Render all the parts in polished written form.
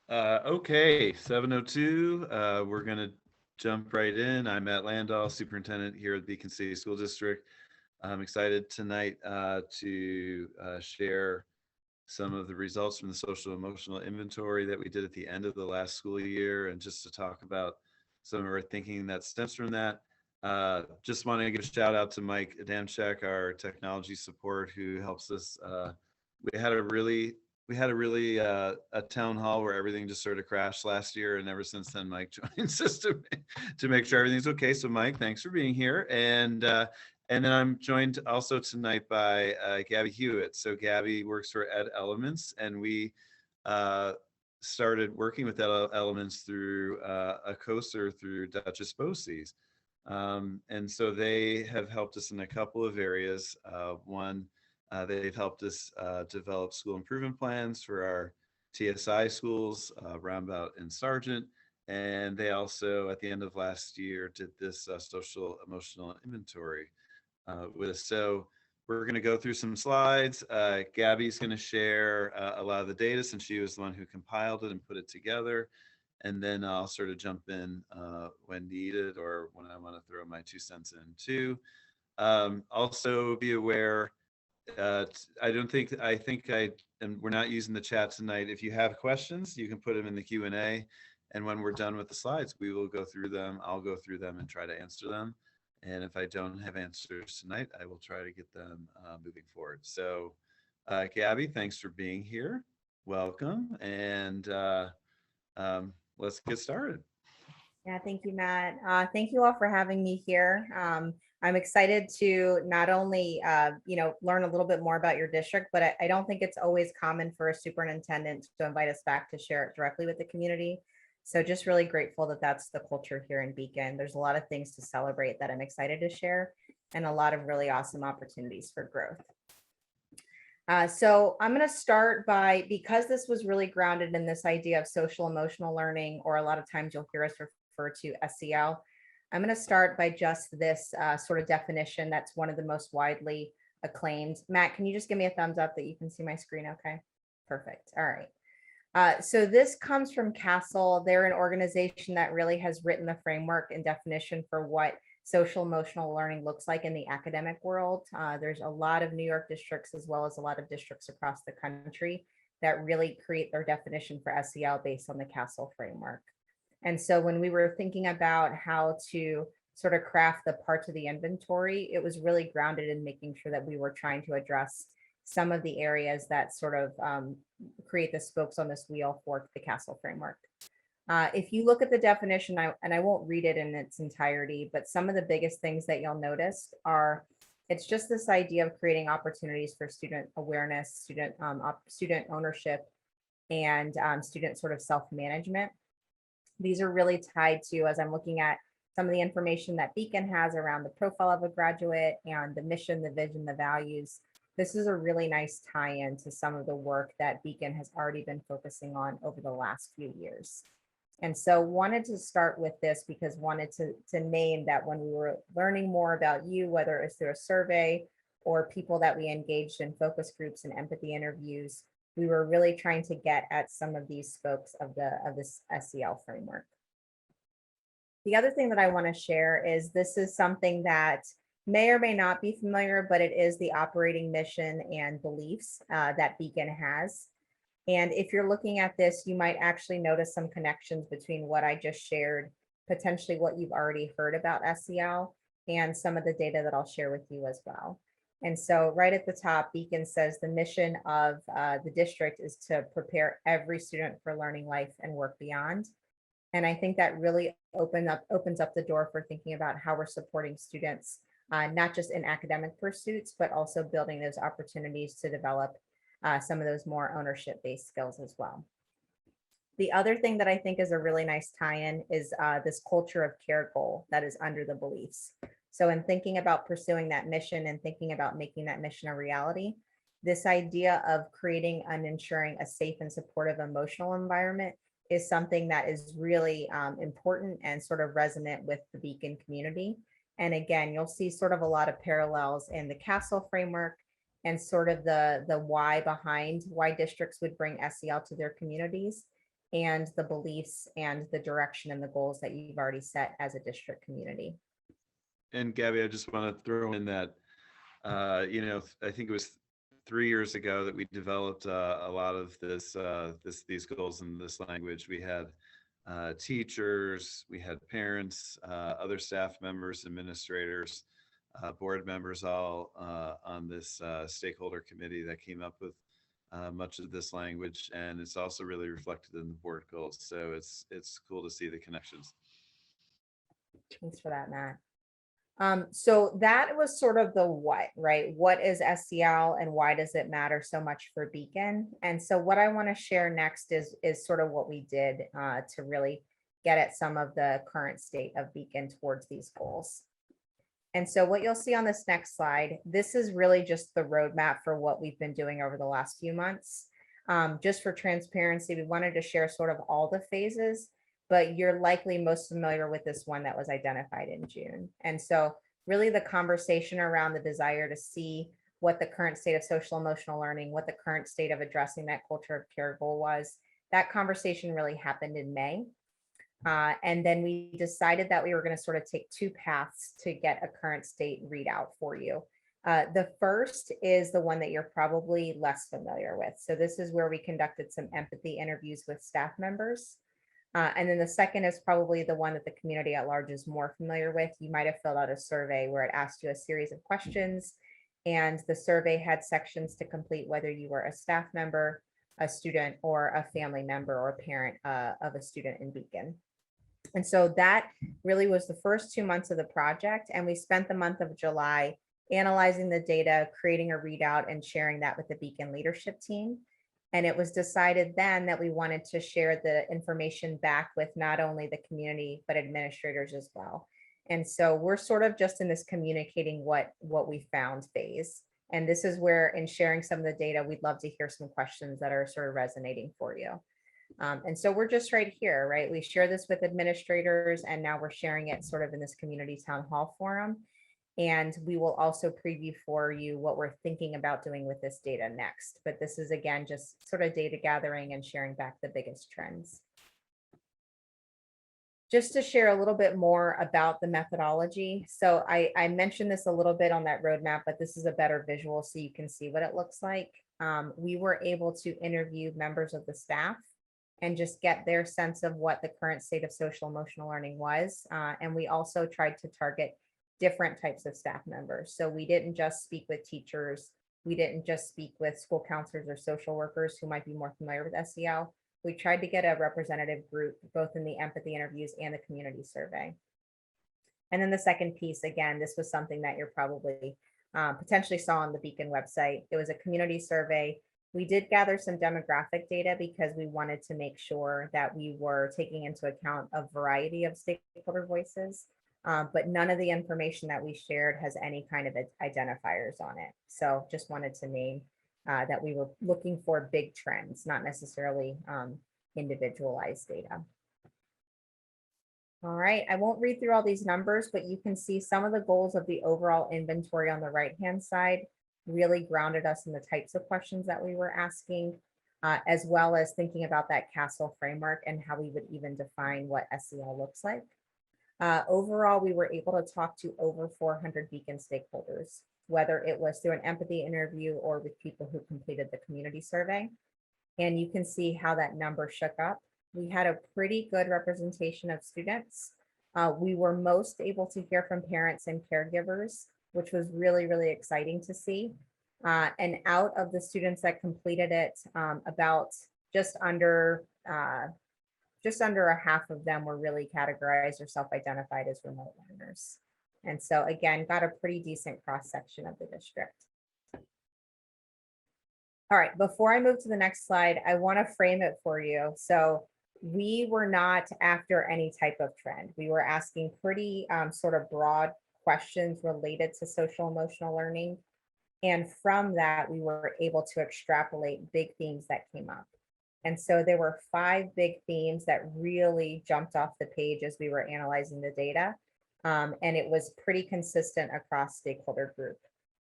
Okay, 7:02. We're going to jump right in. I'm Matt Landahl, superintendent here at Beacon City School District. I'm excited tonight to share some of the results from the social emotional inventory that we did at the end of the last school year, and just to talk about some of our thinking that stems from that. Just want to give a shout out to Mike Adamchek, our technology support, who helps us. We had a really a town hall where everything just sort of crashed last year, and ever since then Mike joins us to make sure everything's okay. So Mike, thanks for being here. And then I'm joined also tonight by Gabby Hewitt. So Gabby works for Ed Elements, and we uh, started working with Ed Elements through a coaster through Duchess Bose's. And so they have helped us in a couple of areas. One, they've helped us develop school improvement plans for our TSI schools, Roundabout and Sargent. And they also, at the end of last year, did this social emotional inventory with us. So we're going to go through some slides. Gabby's going to share a lot of the data since she was the one who compiled it and put it together. And then I'll sort of jump in when needed or when I want to throw my 2 cents in too. Also be aware, I don't think, I think I, and we're not using the chat tonight. If you have questions, you can put them in the Q&A. And when we're done with the slides, we will go through them. I'll go through them and try to answer them. And if I don't have answers tonight, I will try to get them moving forward. So Gabby, thanks for being here. Welcome. And let's get started. Yeah, thank you, Matt. Thank you all for having me here. I'm excited to not only, learn a little bit more about your district, but I don't think it's always common for a superintendent to invite us back to share it directly with the community. So just really grateful that that's the culture here in Beacon. There's a lot of things to celebrate that I'm excited to share, and a lot of really awesome opportunities for growth. So I'm going to start by, because this was really grounded in this idea of social emotional learning, or a lot of times you'll hear us refer to SEL. I'm going to start by just this sort of definition that's one of the most widely acclaimed. Matt, can you just give me a thumbs up that you can see my screen okay? Perfect. All right. So this comes from Castle. They're an organization that really has written the framework and definition for what social emotional learning looks like in the academic world. There's a lot of New York districts, as well as a lot of districts across the country, that really create their definition for SEL based on the Castle framework. And so when we were thinking about how to sort of craft the parts of the inventory, it was really grounded in making sure that we were trying to address some of the areas that sort of create the spokes on this wheel for the Castle framework. If you look at the definition, and I won't read it in its entirety, but some of the biggest things that you'll notice are, it's just this idea of creating opportunities for student awareness, student ownership, and student sort of self-management. These are really tied to, as I'm looking at some of the information that Beacon has around the profile of a graduate and the mission, the vision, the values. This is a really nice tie-in to some of the work that Beacon has already been focusing on over the last few years. And so wanted to start with this because wanted to name that when we were learning more about you, whether it's through a survey or people that we engaged in focus groups and empathy interviews, we were really trying to get at some of these spokes of this SEL framework. The other thing that I want to share is this is something that may or may not be familiar, but it is the operating mission and beliefs that Beacon has. And if you're looking at this, you might actually notice some connections between what I just shared, potentially what you've already heard about SEL, and some of the data that I'll share with you as well. And so right at the top, Beacon says the mission of the district is to prepare every student for learning, life, and work beyond. And I think that really opens up the door for thinking about how we're supporting students, not just in academic pursuits, but also building those opportunities to develop some of those more ownership-based skills as well. The other thing that I think is a really nice tie-in is this culture of care goal that is under the beliefs. So in thinking about pursuing that mission and thinking about making that mission a reality, this idea of creating and ensuring a safe and supportive emotional environment is something that is really important and sort of resonant with the Beacon community. And again, you'll see sort of a lot of parallels in the Castle framework and sort of the why behind why districts would bring SEL to their communities. and the beliefs and the direction and the goals that you've already set as a district community. And Gabby, I just want to throw in that, I think it was 3 years ago that we developed a lot of these goals in this language. We had teachers, we had parents, other staff members, administrators, board members, all on this stakeholder committee that came up with much of this language, and it's also really reflected in the board goals. So it's cool to see the connections. Thanks for that, Matt. So that was sort of the what, right? What is SEL and why does it matter so much for Beacon? And so what I want to share next is sort of what we did to really get at some of the current state of Beacon towards these goals. And so what you'll see on this next slide, this is really just the roadmap for what we've been doing over the last few months. Just for transparency, we wanted to share sort of all the phases, but you're likely most familiar with this one that was identified in June. And so really the conversation around the desire to see what the current state of social emotional learning, what the current state of addressing that culture of care goal was, that conversation really happened in May. And then we decided that we were going to sort of take two paths to get a current state readout for you. The first is the one that you're probably less familiar with. So this is where we conducted some empathy interviews with staff members. And then the second is probably the one that the community at large is more familiar with. You might have filled out a survey where it asked you a series of questions, and the survey had sections to complete whether you were a staff member, a student, or a family member or a parent of a student in Beacon. And so that really was the first 2 months of the project. And we spent the month of July analyzing the data, creating a readout, and sharing that with the Beacon leadership team. And it was decided then that we wanted to share the information back with not only the community, but administrators as well. And so we're sort of just in this communicating what we found phase. And this is where, in sharing some of the data, we'd love to hear some questions that are sort of resonating for you. And so we're just right here, right? We share this with administrators, and now we're sharing it sort of in this community town hall forum. And we will also preview for you what we're thinking about doing with this data next. But this is, again, just sort of data gathering and sharing back the biggest trends. Just to share a little bit more about the methodology. So I mentioned this a little bit on that roadmap, but this is a better visual so you can see what it looks like. We were able to interview members of the staff and just get their sense of what the current state of social emotional learning was. And we also tried to target different types of staff members. So we didn't just speak with teachers. We didn't just speak with school counselors or social workers who might be more familiar with SEL. We tried to get a representative group, both in the empathy interviews and the community survey. And then the second piece, again, this was something that you're probably potentially saw on the Beacon website. It was a community survey. We did gather some demographic data because we wanted to make sure that we were taking into account a variety of stakeholder voices. But none of the information that we shared has any kind of identifiers on it. So just wanted to name that we were looking for big trends, not necessarily individualized data. All right, I won't read through all these numbers, but you can see some of the goals of the overall inventory on the right-hand side really grounded us in the types of questions that we were asking, as well as thinking about that CASTLE framework and how we would even define what SEL looks like. Overall, we were able to talk to over 400 Beacon stakeholders, whether it was through an empathy interview or with people who completed the community survey. And you can see how that number shook up. We had a pretty good representation of students. We were most able to hear from parents and caregivers, which was really, really exciting to see. And out of the students that completed it, about just under a half of them were really categorized or self-identified as remote learners. And so again, got a pretty decent cross-section of the district. All right, before I move to the next slide, I want to frame it for you. So we were not after any type of trend. We were asking pretty sort of broad questions related to social emotional learning. And from that, we were able to extrapolate big themes that came up. And so there were 5 big themes that really jumped off the page as we were analyzing the data. And it was pretty consistent across stakeholder group.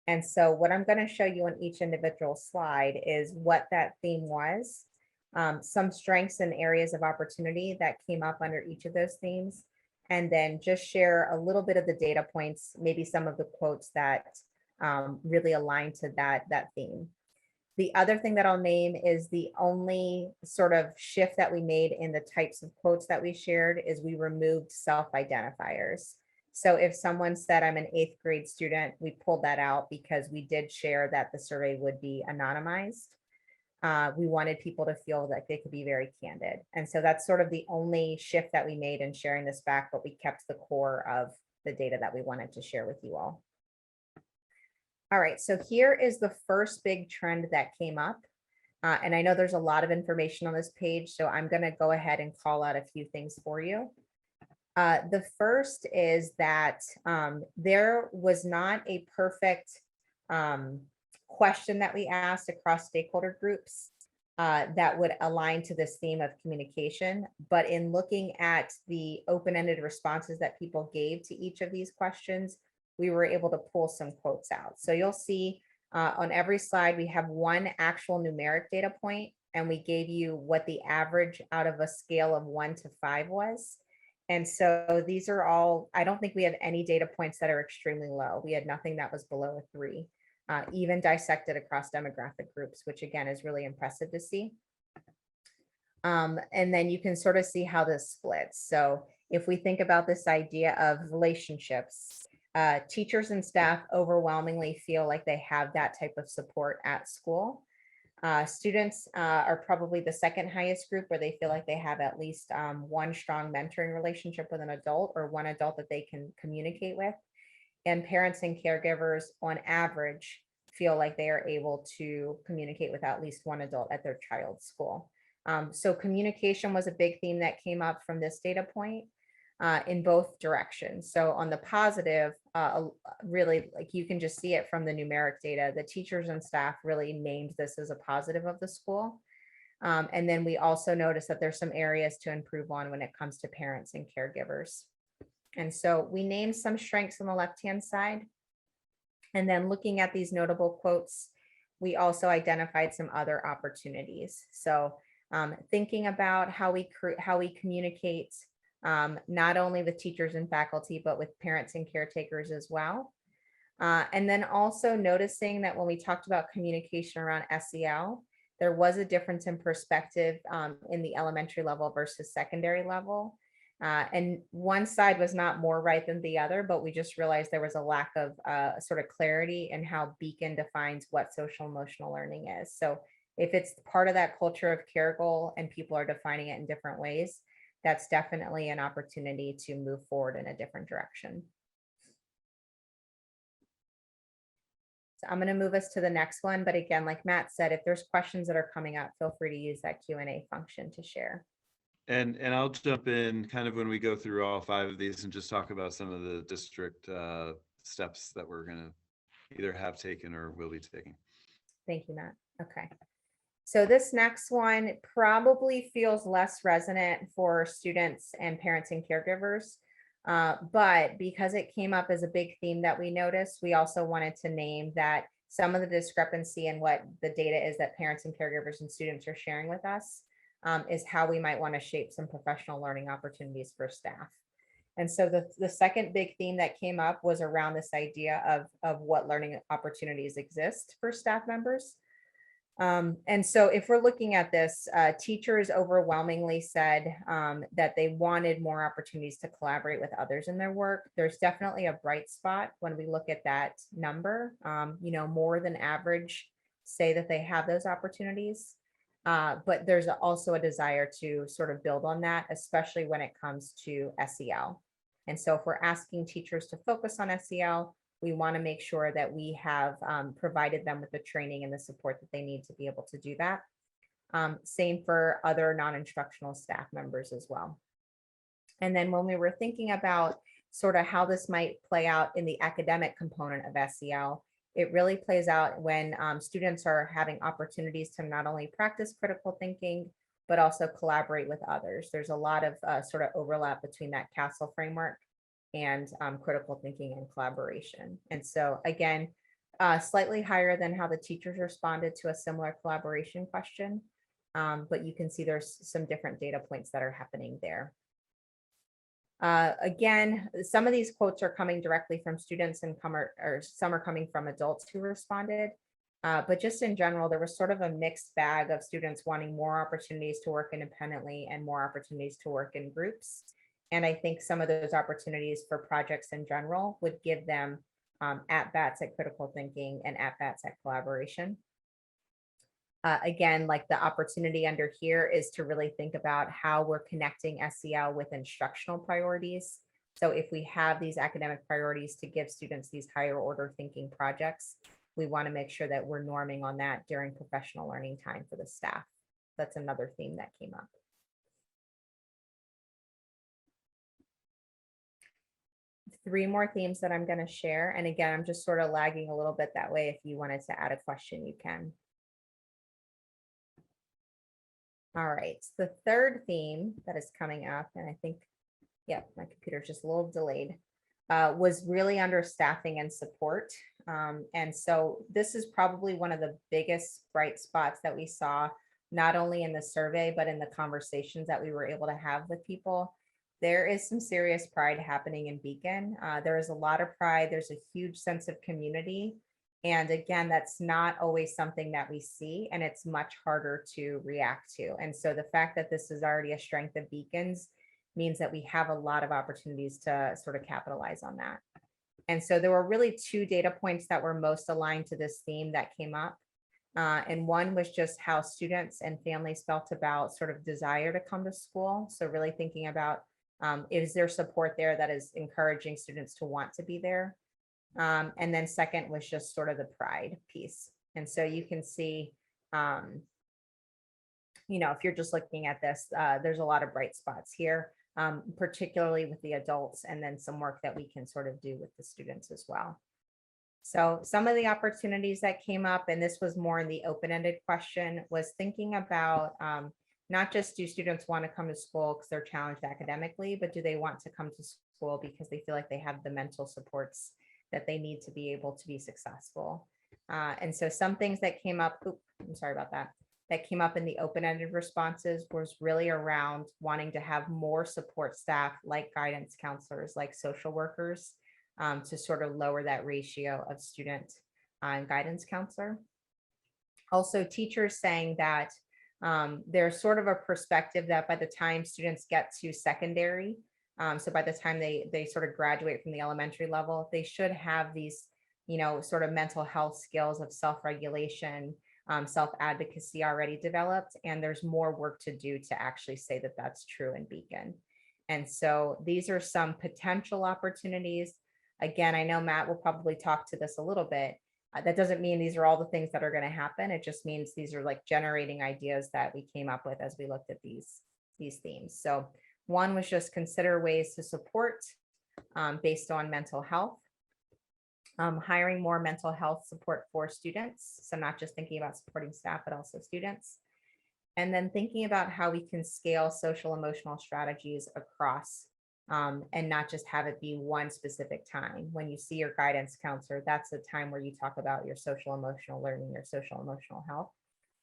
And so what I'm going to show you on each individual slide is what that theme was some strengths and areas of opportunity that came up under each of those themes, and then just share a little bit of the data points, maybe some of the quotes that really align to that theme. The other thing that I'll name is the only sort of shift that we made in the types of quotes that we shared is we removed self-identifiers. So if someone said, I'm an 8th grade student, we pulled that out because we did share that the survey would be anonymized. We wanted people to feel that they could be very candid. And so that's sort of the only shift that we made in sharing this back, but we kept the core of the data that we wanted to share with you all. All right, so here is the first big trend that came up. And I know there's a lot of information on this page, so I'm going to go ahead and call out a few things for you. The first is that there was not a perfect question that we asked across stakeholder groups that would align to this theme of communication. But in looking at the open-ended responses that people gave to each of these questions, we were able to pull some quotes out. So you'll see on every slide, we have one actual numeric data point, and we gave you what the average out of a scale of 1 to 5 was. And so these are all, I don't think we have any data points that are extremely low. We had nothing that was below a 3, even dissected across demographic groups, which again is really impressive to see. And then you can sort of see how this splits. So if we think about this idea of relationships, teachers and staff overwhelmingly feel like they have that type of support at school. Students are probably the second highest group where they feel like they have at least one strong mentoring relationship with an adult or one adult that they can communicate with. And parents and caregivers on average feel like they are able to communicate with at least one adult at their child's school. So communication was a big theme that came up from this data point. In both directions. So on the positive, really, like you can just see it from the numeric data, the teachers and staff really named this as a positive of the school. And then we also noticed that there's some areas to improve on when it comes to parents and caregivers. And so we named some strengths on the left-hand side. And then looking at these notable quotes, we also identified some other opportunities. So thinking about how we communicate not only with teachers and faculty, but with parents and caretakers as well. And then also noticing that when we talked about communication around SEL, there was a difference in perspective in the elementary level versus secondary level. And one side was not more right than the other, but we just realized there was a lack of sort of clarity in how Beacon defines what social emotional learning is. So if it's part of that culture of care goal and people are defining it in different ways, that's definitely an opportunity to move forward in a different direction. So I'm going to move us to the next one. But again, like Matt said, if there's questions that are coming up, feel free to use that Q&A function to share. And I'll jump in kind of when we go through all 5 of these and just talk about some of the district steps that we're going to either have taken or will be taking. Thank you, Matt. Okay. So this next one probably feels less resonant for students and parents and caregivers, but because it came up as a big theme that we noticed, we also wanted to name that some of the discrepancy in what the data is that parents and caregivers and students are sharing with us is how we might want to shape some professional learning opportunities for staff. And so the second big theme that came up was around this idea of what learning opportunities exist for staff members. And so if we're looking at this, teachers overwhelmingly said that they wanted more opportunities to collaborate with others in their work. There's definitely a bright spot when we look at that number, more than average say that they have those opportunities. But there's also a desire to sort of build on that, especially when it comes to SEL. And so if we're asking teachers to focus on SEL, we want to make sure that we have provided them with the training and the support that they need to be able to do that. Same for other non-instructional staff members as well. And then when we were thinking about sort of how this might play out in the academic component of SEL, it really plays out when students are having opportunities to not only practice critical thinking, but also collaborate with others. There's a lot of sort of overlap between that CASTLE framework and critical thinking and collaboration. And so again, slightly higher than how the teachers responded to a similar collaboration question. but you can see there's some different data points that are happening there. Again, some of these quotes are coming directly from students and some are coming from adults who responded. But just in general, there was sort of a mixed bag of students wanting more opportunities to work independently and more opportunities to work in groups. And I think some of those opportunities for projects in general would give them at-bats at critical thinking and at-bats at collaboration. Again, like the opportunity under here is to really think about how we're connecting SEL with instructional priorities. So if we have these academic priorities to give students these higher order thinking projects, we want to make sure that we're norming on that during professional learning time for the staff. That's another theme that came up. Three more themes that I'm going to share. And again, I'm just sort of lagging a little bit that way. If you wanted to add a question, you can. All right, the third theme that is coming up, and I think, yeah, my computer's just a little delayed, was really under staffing and support. And so this is probably one of the biggest bright spots that we saw, not only in the survey, but in the conversations that we were able to have with people. There is some serious pride happening in Beacon. There is a lot of pride. There's a huge sense of community. And again, that's not always something that we see, and it's much harder to react to. And so the fact that this is already a strength of Beacon's means that we have a lot of opportunities to sort of capitalize on that. And so there were really two data points that were most aligned to this theme that came up. And one was just how students and families felt about sort of desire to come to school. So really thinking about, is there support there that is encouraging students to want to be there? And then second was just sort of the pride piece. And so you can see, you know, if you're just looking at this, there's a lot of bright spots here, particularly with the adults, and then some work that we can sort of do with the students as well. So some of the opportunities that came up, and this was more in the open-ended question, was thinking about not just do students want to come to school because they're challenged academically, but do they want to come to school because they feel like they have the mental supports that they need to be able to be successful. And so some things that came up, I'm sorry about that, that came up in the open-ended responses was really around wanting to have more support staff like guidance counselors, like social workers, to sort of lower that ratio of student and guidance counselor. Also, teachers saying that there's sort of a perspective that by the time students get to secondary, so by the time they sort of graduate from the elementary level, they should have these, you know, sort of mental health skills of self-regulation, self-advocacy already developed. And there's more work to do to actually say that that's true in Beacon. And so these are some potential opportunities. Again, I know Matt will probably talk to this a little bit. That doesn't mean these are all the things that are going to happen. It just means these are like generating ideas that we came up with as we looked at these themes. So one was just consider ways to support based on mental health, hiring more mental health support for students. So not just thinking about supporting staff, but also students. And then thinking about how we can scale social emotional strategies across and not just have it be one specific time. When you see your guidance counselor, that's the time where you talk about your social emotional learning, your social emotional health,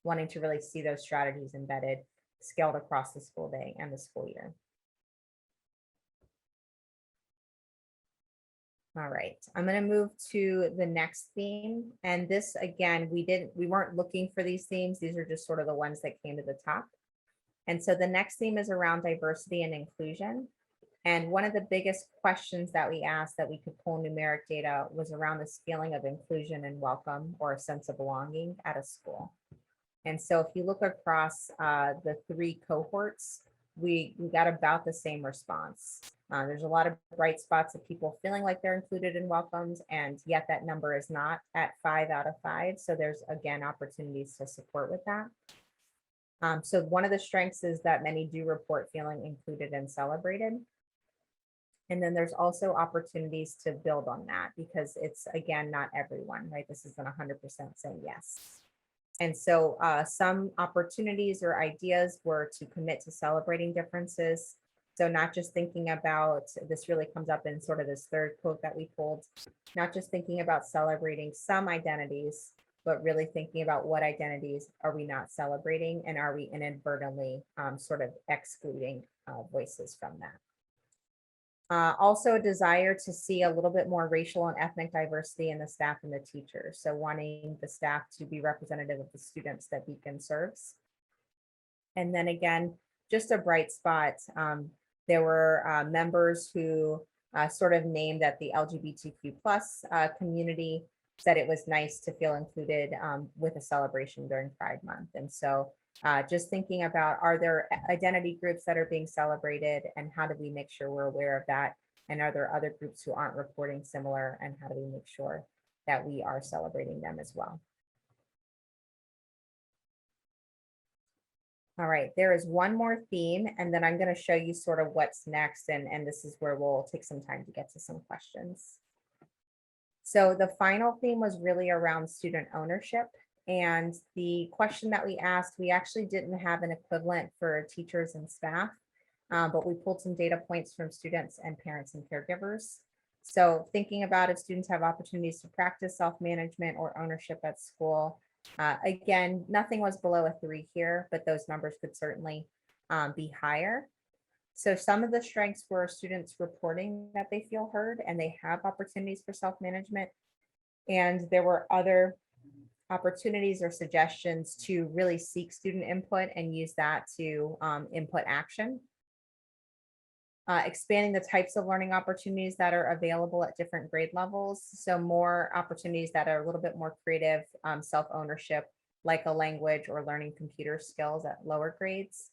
wanting to really see those strategies embedded, scaled across the school day and the school year. All right, I'm going to move to the next theme. And this, again, we weren't looking for these themes. These are just sort of the ones that came to the top. And so the next theme is around diversity and inclusion. And one of the biggest questions that we asked that we could pull numeric data was around this feeling of inclusion and welcome, or a sense of belonging at a school. And so if you look across the three cohorts, we got about the same response. There's a lot of bright spots of people feeling like they're included and welcomed, and yet that number is not at 5 out of 5. So there's, again, opportunities to support with that. So one of the strengths is that many do report feeling included and celebrated. And then there's also opportunities to build on that, because it's, again, not everyone, right? This isn't 100% saying yes. And so some opportunities or ideas were to commit to celebrating differences. So not just thinking about, this really comes up in sort of this third quote that we pulled, not just thinking about celebrating some identities, but really thinking about what identities are we not celebrating, and are we inadvertently sort of excluding voices from that. Also a desire to see a little bit more racial and ethnic diversity in the staff and the teachers. So wanting the staff to be representative of the students that Beacon serves. And then again, just a bright spot. There were members who sort of named that the LGBTQ plus community said it was nice to feel included with a celebration during Pride Month. And so just thinking about, are there identity groups that are being celebrated, and how do we make sure we're aware of that? And are there other groups who aren't reporting similar, and how do we make sure that we are celebrating them as well? All right, there is one more theme, and then I'm going to show you sort of what's next, and this is where we'll take some time to get to some questions. So the final theme was really around student ownership. And the question that we asked, we actually didn't have an equivalent for teachers and staff, but we pulled some data points from students and parents and caregivers. So thinking about if students have opportunities to practice self-management or ownership at school, again, nothing was below a 3 here, but those numbers could certainly be higher. So some of the strengths were students reporting that they feel heard and they have opportunities for self-management. And there were other opportunities or suggestions to really seek student input and use that to input action. Expanding the types of learning opportunities that are available at different grade levels. So more opportunities that are a little bit more creative, self-ownership, like a language or learning computer skills at lower grades.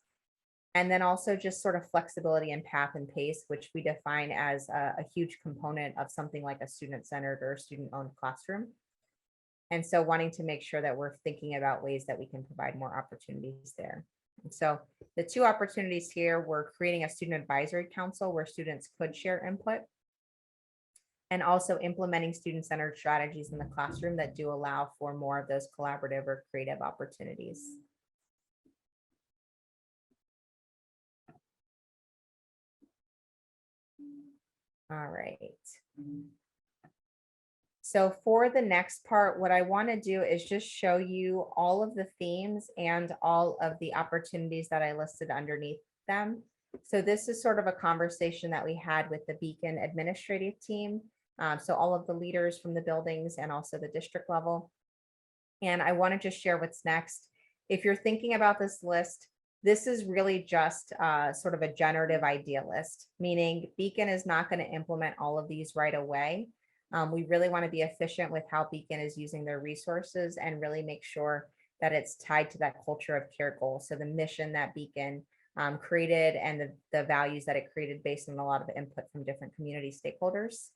And then also just sort of flexibility in path and pace, which we define as a huge component of something like a student-centered or student-owned classroom. And so wanting to make sure that we're thinking about ways that we can provide more opportunities there. And so the 2 opportunities here were creating a student advisory council where students could share input, and also implementing student-centered strategies in the classroom that do allow for more of those collaborative or creative opportunities. All right. So for the next part, what I want to do is just show you all of the themes and all of the opportunities that I listed underneath them. So this is sort of a conversation that we had with the Beacon administrative team. So all of the leaders from the buildings and also the district level. And I want to just share what's next. If you're thinking about this list, this is really just sort of a generative idea list, meaning Beacon is not going to implement all of these right away. We really want to be efficient with how Beacon is using their resources and really make sure that it's tied to that culture of care goal. So the mission that Beacon created and the values that it created based on a lot of input from different community stakeholders.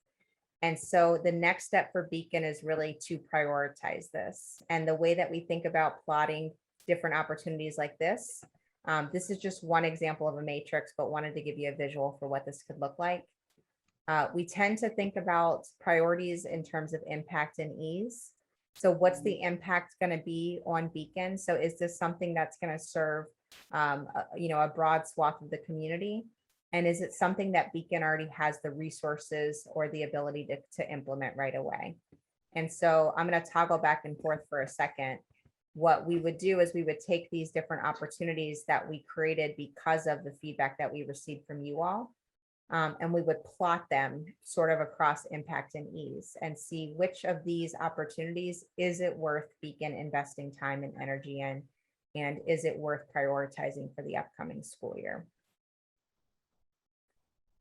And so the next step for Beacon is really to prioritize this. And the way that we think about plotting different opportunities like this, this is just one example of a matrix, but wanted to give you a visual for what this could look like. We tend to think about priorities in terms of impact and ease. So what's the impact going to be on Beacon? So is this something that's going to serve a broad swath of the community? And is it something that Beacon already has the resources or the ability to implement right away? And so I'm going to toggle back and forth for a second. What we would do is we would take these different opportunities that we created because of the feedback that we received from you all. And we would plot them sort of across impact and ease and see which of these opportunities is it worth Beacon investing time and energy in, and is it worth prioritizing for the upcoming school year.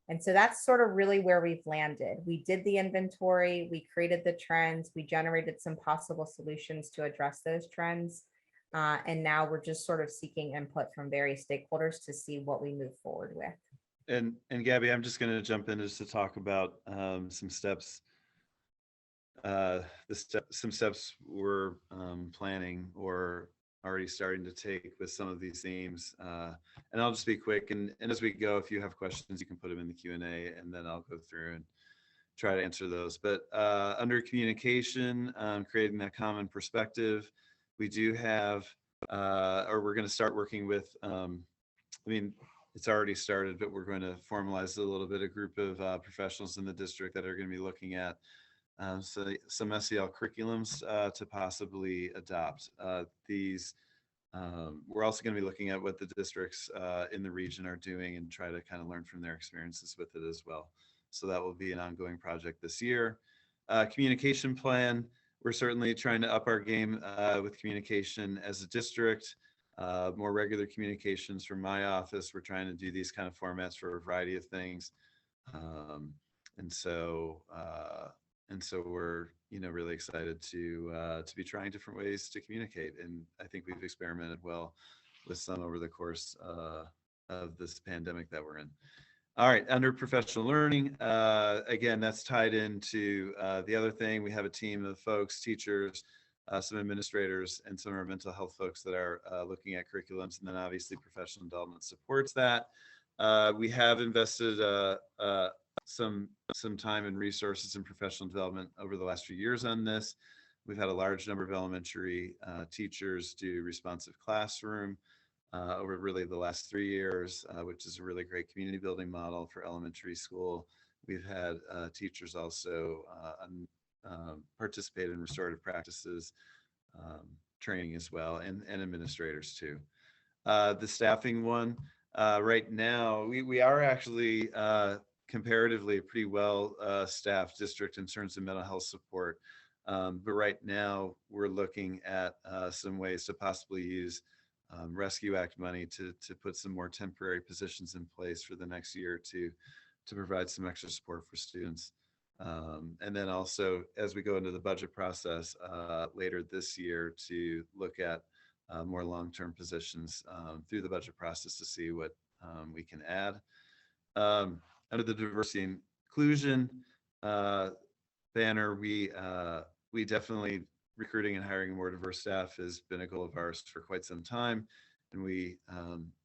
And so that's sort of really where we've landed. We did the inventory, we created the trends, we generated some possible solutions to address those trends. And now we're just sort of seeking input from various stakeholders to see what we move forward with. And Gabby, I'm just going to jump in just to talk about some steps. Some steps we're planning or already starting to take with some of these themes. And I'll just be quick. And as we go, if you have questions, you can put them in the Q&A, and then I'll go through and try to answer those. But under communication, creating that common perspective, we do have, or we're going to start working with, it's already started, but we're going to formalize a little bit, a group of professionals in the district that are going to be looking at so some SEL curriculums to possibly adopt. We're also going to be looking at what the districts in the region are doing and try to kind of learn from their experiences with it as well. So that will be an ongoing project this year. Communication plan, we're certainly trying to up our game with communication as a district. More regular communications from my office. We're trying to do these kind of formats for a variety of things. Um, and so we're really excited to be trying different ways to communicate, and I think we've experimented well with some over the course of this pandemic that we're in. All right, under professional learning, again, that's tied into the other thing. We have a team of folks, teachers, some administrators, and some of our mental health folks that are looking at curriculums, and then obviously professional development supports that. We have invested some time and resources in professional development over the last few years on this. We've had a large number of elementary teachers do responsive classroom over really the last 3 years, which is a really great community building model for elementary school. We've had teachers also participate in restorative practices training as well, and administrators too. The staffing one, right now, we are actually comparatively a pretty well staffed district in terms of mental health support. But right now, we're looking at some ways to possibly use Rescue Act money to put some more temporary positions in place for the next year or two to provide some extra support for students. And then also, as we go into the budget process later this year, to look at more long-term positions through the budget process to see what we can add. Under the diversity and inclusion banner, we definitely, recruiting and hiring more diverse staff has been a goal of ours for quite some time, and we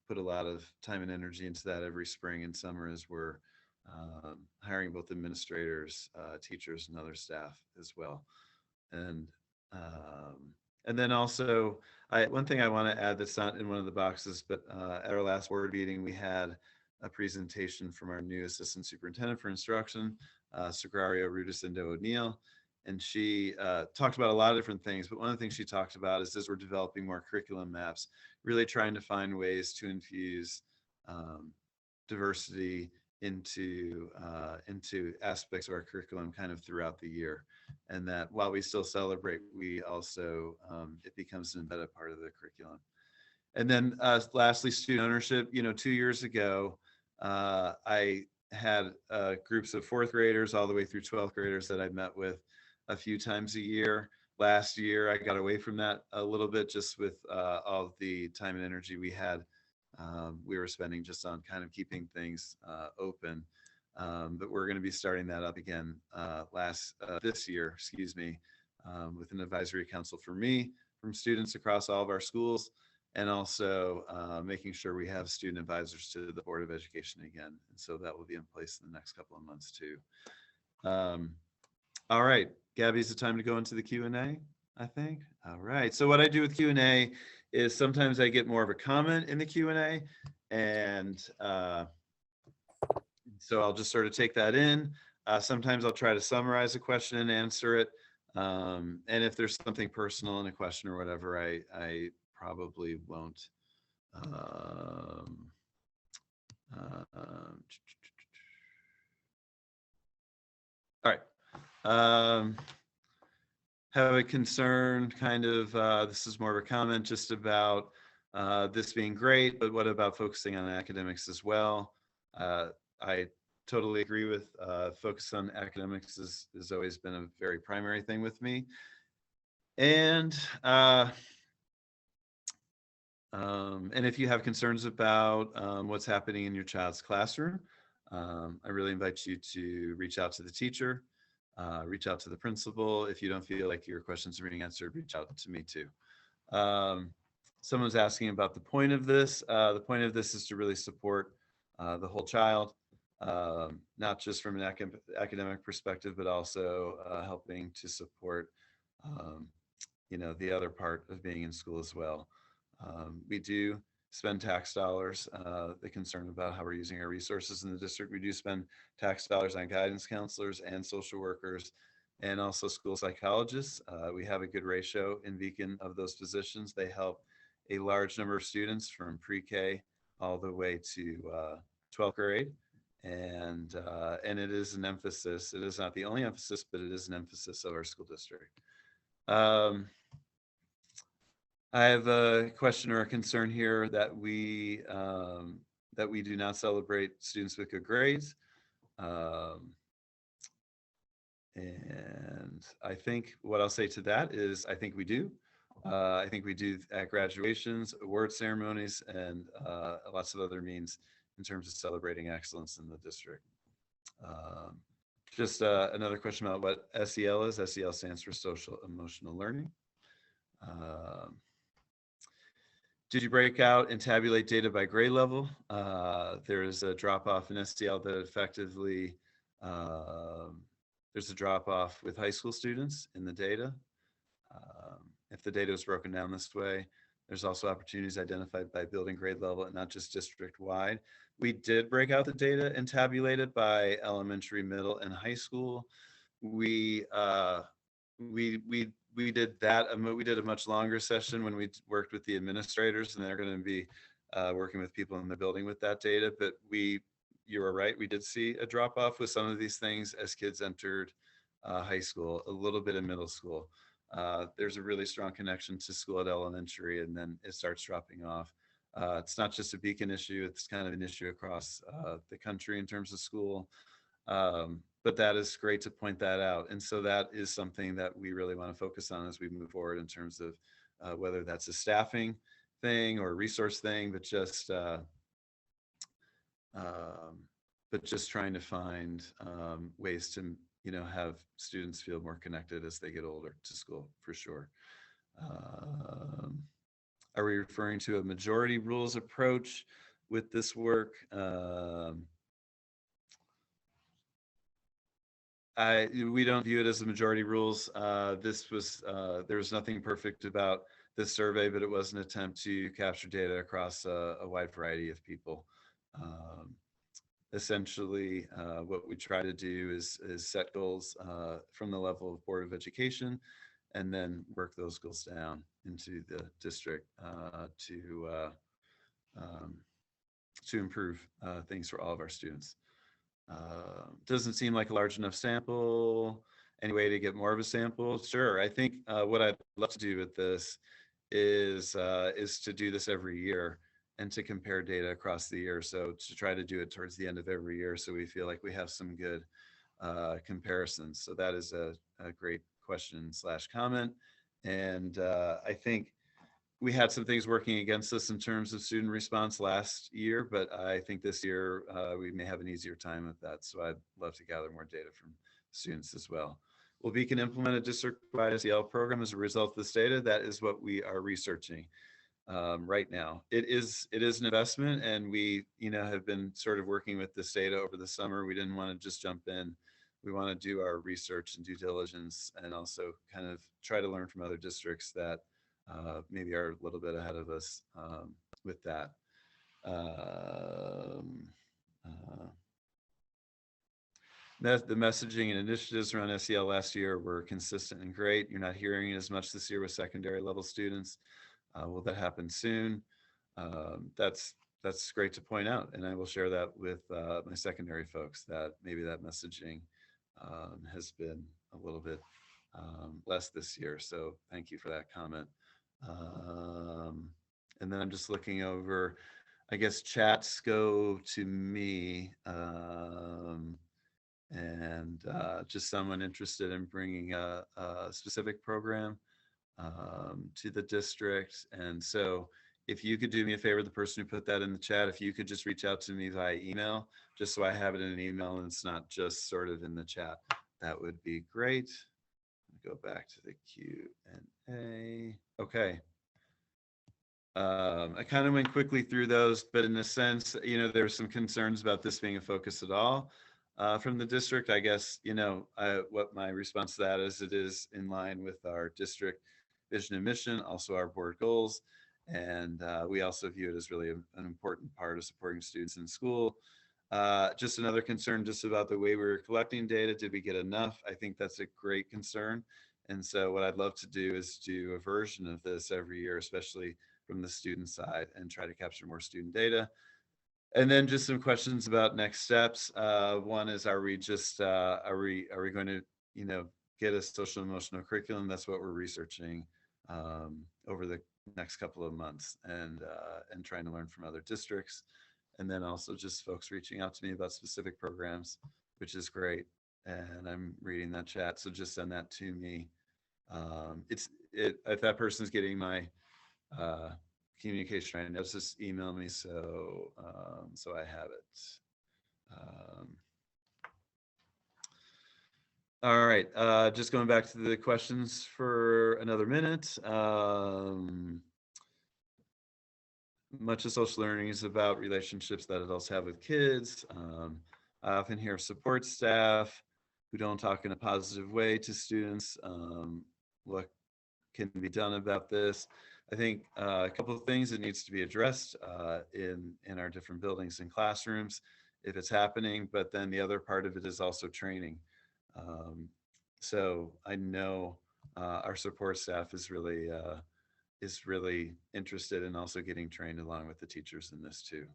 put a lot of time and energy into that every spring and summer as we're hiring both administrators, teachers, and other staff as well. And then also, one thing I want to add that's not in one of the boxes, but at our last board meeting, we had a presentation from our new assistant superintendent for instruction, Sagrario Rudicinda O'Neill. And she talked about a lot of different things, but one of the things she talked about is as we're developing more curriculum maps, really trying to find ways to infuse diversity into aspects of our curriculum kind of throughout the year. And that while we still celebrate, we also, it becomes an embedded part of the curriculum. And then lastly, student ownership. 2 years ago, I had groups of fourth graders all the way through 12th graders that I met with a few times a year. Last year, I got away from that a little bit just with all the time and energy we were spending just on kind of keeping things open. But we're going to be starting that up again this year, with an advisory council for me, from students across all of our schools, and also making sure we have student advisors to the Board of Education again. And so that will be in place in the next couple of months too. All right, Gabby, is it time to go into the Q&A, I think? All right, so what I do with Q&A is sometimes I get more of a comment in the Q&A, and so I'll just sort of take that in. Sometimes I'll try to summarize a question and answer it. And if there's something personal in a question or whatever, I probably won't. All right. Have a concern, kind of, this is more of a comment just about this being great, but what about focusing on academics as well? I totally agree with focus on academics has always been a very primary thing with me. And if you have concerns about what's happening in your child's classroom, I really invite you to reach out to the teacher, reach out to the principal. If you don't feel like your questions are being answered, reach out to me too. Someone's asking about the point of this. The point of this is to really support the whole child, not just from an academic perspective, but also helping to support, the other part of being in school as well. We do spend tax dollars. The concern about how we're using our resources in the district. We do spend tax dollars on guidance counselors and social workers. and also school psychologists. We have a good ratio in Beacon of those positions. They help a large number of students from pre-K all the way to 12th grade. And it is an emphasis. It is not the only emphasis, but it is an emphasis of our school district. I have a question or a concern here that we do not celebrate students with good grades. And I think what I'll say to that is I think we do. I think we do at graduations, award ceremonies, and lots of other means in terms of celebrating excellence in the district. Just another question about what SEL is. SEL stands for social emotional learning. Did you break out and tabulate data by grade level? There is a drop off in SEL that effectively, there's a drop off with high school students in the data. If the data is broken down this way, there's also opportunities identified by building grade level and not just district wide. We did break out the data and tabulate it by elementary, middle, and high school. We did that. We did a much longer session when we worked with the administrators, and they're going to be working with people in the building with that data. But you were right. We did see a drop off with some of these things as kids entered high school, a little bit in middle school. There's a really strong connection to school at elementary, and then it starts dropping off. It's not just a Beacon issue, it's kind of an issue across the country in terms of school. But that is great to point that out. And so that is something that we really want to focus on as we move forward in terms of whether that's a staffing thing or a resource thing, but just trying to find ways to have students feel more connected as they get older to school, for sure. Are we referring to a majority rules approach with this work? We don't view it as a majority rules. There was nothing perfect about this survey, but it was an attempt to capture data across a wide variety of people. Essentially, what we try to do is set goals from the level of Board of Education, and then work those goals down into the district to improve things for all of our students. Doesn't seem like a large enough sample. Any way to get more of a sample? Sure. I think what I'd love to do with this is to do this every year and to compare data across the year. So to try to do it towards the end of every year, so we feel like we have some good comparisons. So that is a great question / comment. And I think we had some things working against us in terms of student response last year, but I think this year we may have an easier time with that. So I'd love to gather more data from students as well. Will Beacon implement a district-wide SEL program as a result of this data? That is what we are researching right now. It is an investment, and we have been sort of working with this data over the summer. We didn't want to just jump in. We want to do our research and due diligence, and also kind of try to learn from other districts that maybe are a little bit ahead of us with that. The messaging and initiatives around SEL last year were consistent and great. You're not hearing it as much this year with secondary level students. Will that happen soon? That's great to point out, and I will share that with my secondary folks, that maybe that messaging has been a little bit less this year. So thank you for that comment. And then I'm just looking over, I guess chats go to me, and just someone interested in bringing a specific program to the district. And so if you could do me a favor, the person who put that in the chat, if you could just reach out to me via email, just so I have it in an email and it's not just sort of in the chat, that would be great. Go back to the Q&A. Okay. I kind of went quickly through those, but in a sense, there were some concerns about this being a focus at all from the district. I guess, what my response to that is, it is in line with our district vision and mission, also our board goals. And we also view it as really an important part of supporting students in school. Just another concern just about the way we were collecting data. Did we get enough? I think that's a great concern. And so what I'd love to do is do a version of this every year, especially from the student side, and try to capture more student data. And then just some questions about next steps. One is, are we going to, get a social emotional curriculum? That's what we're researching over the next couple of months, and trying to learn from other districts. And then also just folks reaching out to me about specific programs, which is great. And I'm reading that chat, so just send that to me. If that person's getting my communication right now, just email me, so I have it. All right, just going back to the questions for another minute. Much of social learning is about relationships that adults have with kids. I often hear support staff who don't talk in a positive way to students. What can be done about this? I think a couple of things that needs to be addressed in our different buildings and classrooms if it's happening, but then the other part of it is also training. So I know our support staff is really interested in also getting trained along with the teachers in this too.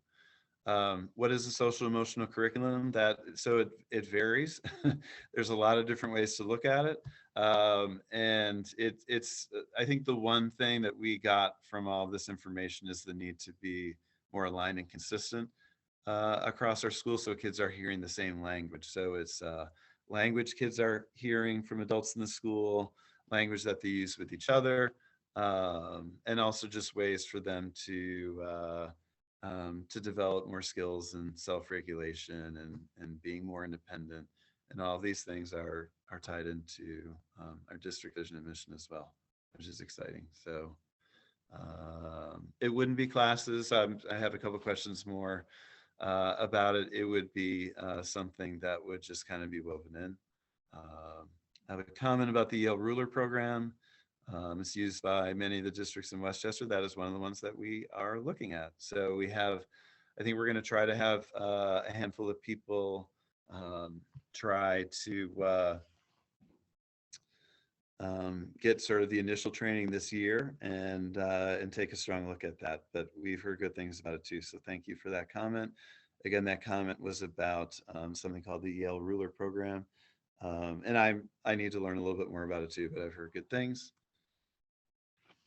What is a social emotional curriculum? It varies. There's a lot of different ways to look at it. And it's, I think the one thing that we got from all this information is the need to be more aligned and consistent across our schools, so kids are hearing the same language. So it's language kids are hearing from adults in the school, language that they use with each other, and also just ways for them to develop more skills and self-regulation and being more independent. And all of these things are tied into our district vision and mission as well, which is exciting. So it wouldn't be classes. I have a couple questions more about it. It would be something that would just kind of be woven in. I have a comment about the Yale Ruler program. It's used by many of the districts in Westchester. That is one of the ones that we are looking at. So we have, I think we're going to try to have a handful of people try to get sort of the initial training this year and take a strong look at that. But we've heard good things about it too. So thank you for that comment. Again, that comment was about something called the Yale Ruler program. And I need to learn a little bit more about it too, but I've heard good things.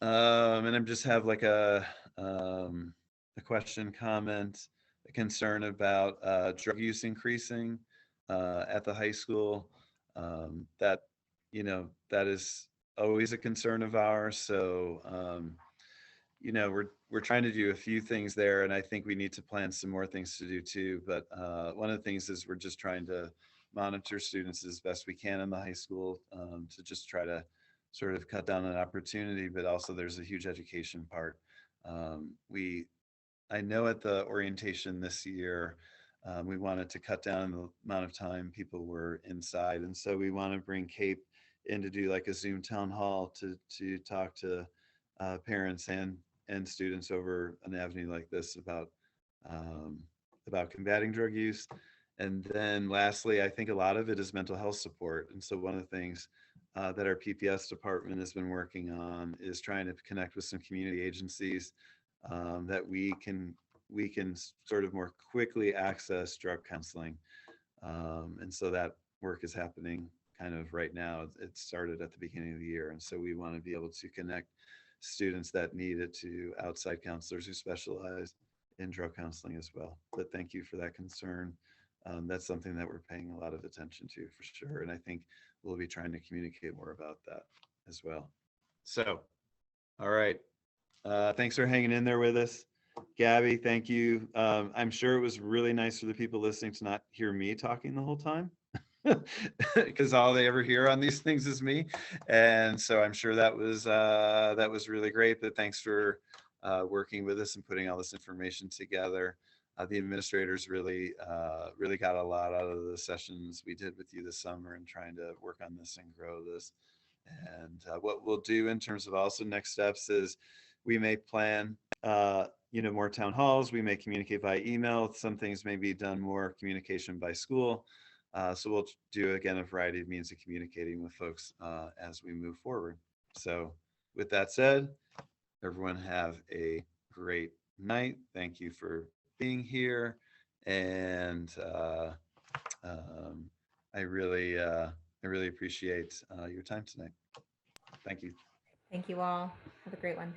And I just have like a question, comment, a concern about drug use increasing at the high school. That, that is always a concern of ours. So, we're trying to do a few things there, and I think we need to plan some more things to do too. But one of the things is we're just trying to monitor students as best we can in the high school to just try to sort of cut down on opportunity, but also there's a huge education part. I know at the orientation this year, we wanted to cut down the amount of time people were inside. And so we want to bring CAPE in to do like a Zoom town hall to talk to parents and students over an avenue like this about combating drug use. And then lastly, I think a lot of it is mental health support. And so one of the things that our PPS department has been working on is trying to connect with some community agencies that we can sort of more quickly access drug counseling. And so that work is happening kind of right now. It started at the beginning of the year. And so we want to be able to connect students that need it to outside counselors who specialize in drug counseling as well. But thank you for that concern. That's something that we're paying a lot of attention to for sure. And I think we'll be trying to communicate more about that as well. So, all right. Thanks for hanging in there with us. Gabby, thank you. I'm sure it was really nice for the people listening to not hear me talking the whole time because all they ever hear on these things is me. And so I'm sure that was really great. But thanks for working with us and putting all this information together. The administrators really got a lot out of the sessions we did with you this summer and trying to work on this and grow this. And what we'll do in terms of also next steps is we may plan more town halls. We may communicate by email. Some things may be done more communication by school. So we'll do, again, a variety of means of communicating with folks as we move forward. So with that said, everyone have a great night. Thank you for being here. And I really appreciate your time tonight. Thank you. Thank you all. Have a great one.